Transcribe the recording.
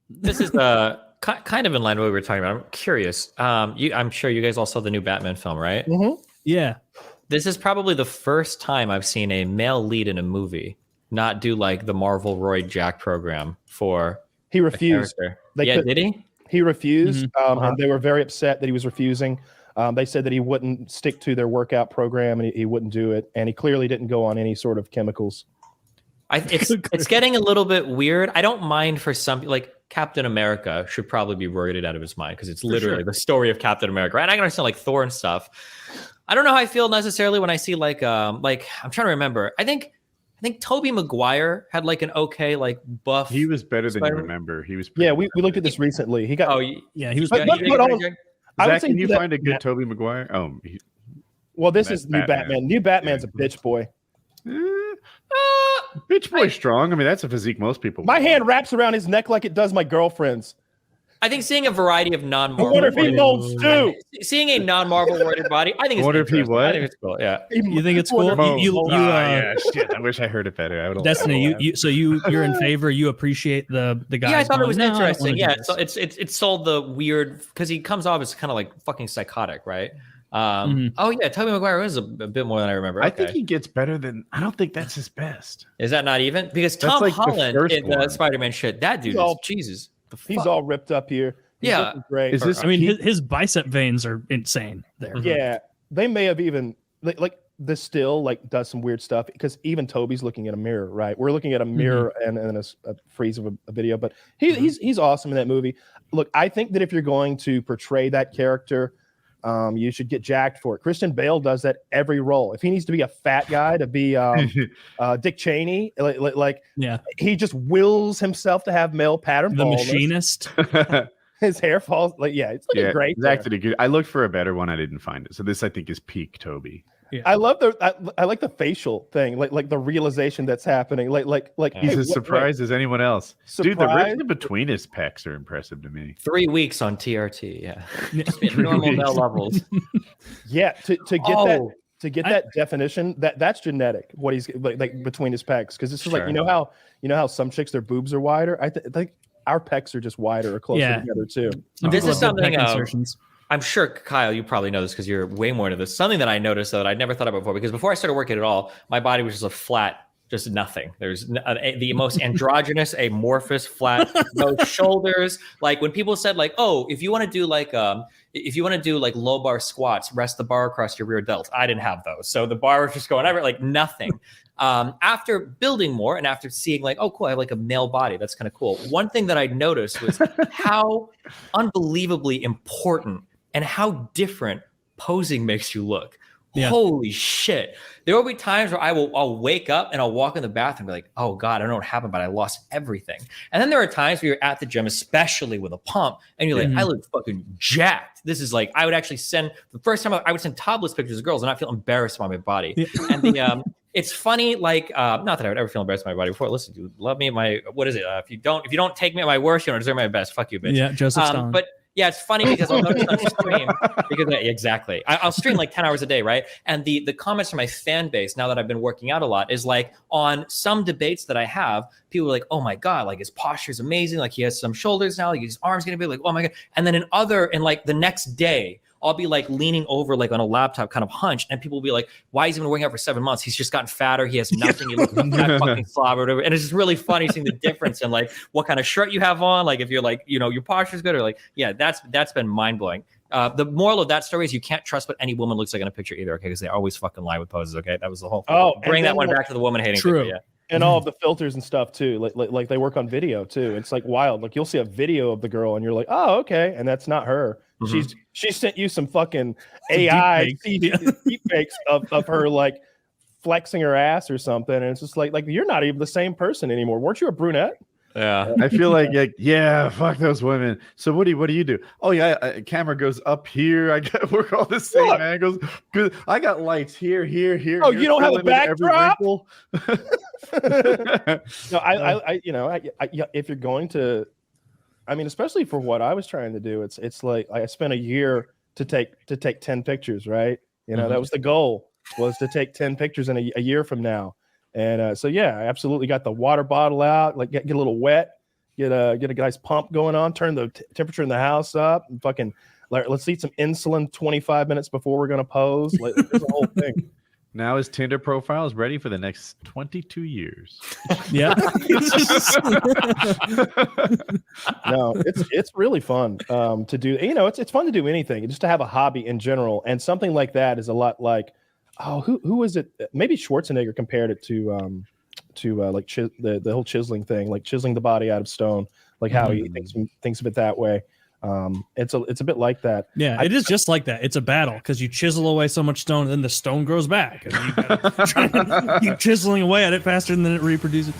This is kind of in line with what we were talking about. I'm curious. I'm sure you guys all saw the new Batman film, right? Mm-hmm. Yeah. This is probably the first time I've seen a male lead in a movie not do like the Marvel Roy Jack program for. He refused. Did he? He refused, Mm-hmm. and they were very upset that he was refusing. They said that he wouldn't stick to their workout program and he wouldn't do it, and he clearly didn't go on any sort of chemicals. It's getting a little bit weird. I don't mind for some, like Captain America should probably be roided out of his mind because it's literally the story of Captain America. And I can understand like Thor and stuff. I don't know how I feel necessarily when I see like I'm trying to remember. I think Tobey Maguire had like an okay like buff. He was better than you remember. He was. Yeah, we looked at this recently. He got. Oh yeah, he was. But Zach, can you find a good Tobey Maguire? Oh, well, this is new Batman. New Batman's a bitch boy. Bitch boy strong. I mean, that's a physique most people. My hand wraps around his neck like it does my girlfriend's. I think seeing a variety of non-Marvel. I wonder if he molds too. Seeing a non-Marvel roided body, I think it's. I wonder if he what? I think it's cool. Yeah. You think it's cool? Yeah, shit. I wish I heard it better. I would. Destiny, you're in favor. You appreciate the guy. Yeah, I thought it was interesting. Yeah, so it's sold the weird because he comes off as kind of like fucking psychotic, right? Oh yeah, Tobey Maguire is a bit more than I remember. I think he gets better than. I don't think that's his best. Is that not even? Because Tom Holland in the Spider-Man shit, that dude is Jesus. He's all ripped up here. He's great. Is this? I mean, his bicep veins are insane. There. Yeah, they may have even like this still like does some weird stuff because even Toby's looking at a mirror, right? We're looking at a mirror and a freeze of a video, but he's awesome in that movie. Look, I think that if you're going to portray that character, you should get jacked for it. Christian Bale does that every role. If he needs to be a fat guy to be Dick Cheney, he just wills himself to have male pattern baldness. Machinist. His hair falls it's looking great. Exactly. I looked for a better one. I didn't find it. So this I think is peak Toby. Yeah. I love I like the facial thing, like the realization that's happening. Like he's as surprised as anyone else. Dude, the rift between his pecs are impressive to me. 3 weeks on TRT, yeah. Normal male levels. Yeah, to get that definition, that's genetic. What he's like between his pecs, because this is like you know how some chicks their boobs are wider. I think our pecs are just wider or closer together too. This is something. I'm sure, Kyle, you probably know this because you're way more into this. Something that I noticed that I'd never thought about before, because before I started working at all, my body was just a flat, just nothing. There's the most androgynous, amorphous, flat, no shoulders. Like when people said like, oh, if you want to do like low bar squats, rest the bar across your rear delts. I didn't have those. So the bar was just going over like nothing. After building more and after seeing like, oh, cool, I have like a male body. That's kind of cool. One thing that I noticed was how unbelievably important and how different posing makes you look. Yeah. Holy shit. There will be times where I'll wake up and I'll walk in the bathroom and be like, oh God, I don't know what happened, but I lost everything. And then there are times where you're at the gym, especially with a pump, and you're like, I look fucking jacked. This is like, I would actually send, the first time I would send topless pictures of girls and I feel embarrassed by my body. Yeah. And the it's funny, like, not that I would ever feel embarrassed by my body before. Listen, dude, love me, what is it? If you don't take me at my worst, you don't deserve my best. Fuck you, bitch. Yeah, Joseph Stalin. But yeah, it's funny because I'll notice on stream because exactly. I'll stream like 10 hours a day, right? And the comments from my fan base now that I've been working out a lot is like on some debates that I have, people are like, oh my God, like his posture is amazing. Like he has some shoulders now, like his arms gonna be like, oh my God. And then in like the next day, I'll be like leaning over like on a laptop kind of hunched, and people will be like, why is he been working out for 7 months? He's just gotten fatter. He has nothing. He looks like that fucking slob or whatever. And it's just really funny seeing the difference in like what kind of shirt you have on. Like if you're like, your posture's good, or like, yeah, that's been mind blowing. The moral of that story is you can't trust what any woman looks like in a picture either, okay? Because they always fucking lie with poses, okay? That was the whole thing. Oh, bring that one back to the woman hating. True. Thing, yeah. And all of the filters and stuff too, like they work on video too. It's like wild. Like you'll see a video of the girl and you're like, oh, okay, and that's not her. Mm-hmm. She sent you some fucking AI deep fakes of her like flexing her ass or something, and it's just like you're not even the same person anymore. Weren't you a brunette? Yeah, I feel like yeah, fuck those women. So what do you do? Oh yeah, camera goes up here. I got work all the same angles. Good. I got lights here. Oh, you don't have a backdrop? No, I if you're going to, I mean, especially for what I was trying to do, it's like I spent a year to take 10 pictures, right? That was the goal, was to take 10 pictures in a year from now. And so, yeah, I absolutely got the water bottle out, like get a little wet, get a guy's pump going on, turn the temperature in the house up, and fucking let's eat some insulin 25 minutes before we're gonna pose. Like, there's a whole thing. Now his Tinder profile is ready for the next 22 years. Yeah. No, it's really fun to do. You know, it's fun to do anything, just to have a hobby in general. And something like that is a lot like, who is it? Maybe Schwarzenegger compared it to like the whole chiseling thing, like chiseling the body out of stone, like how he thinks of it that way. It's a bit like that. Yeah, it is just like that. It's a battle because you chisel away so much stone, and then the stone grows back, and you gotta keep chiseling away at it faster than it reproduces.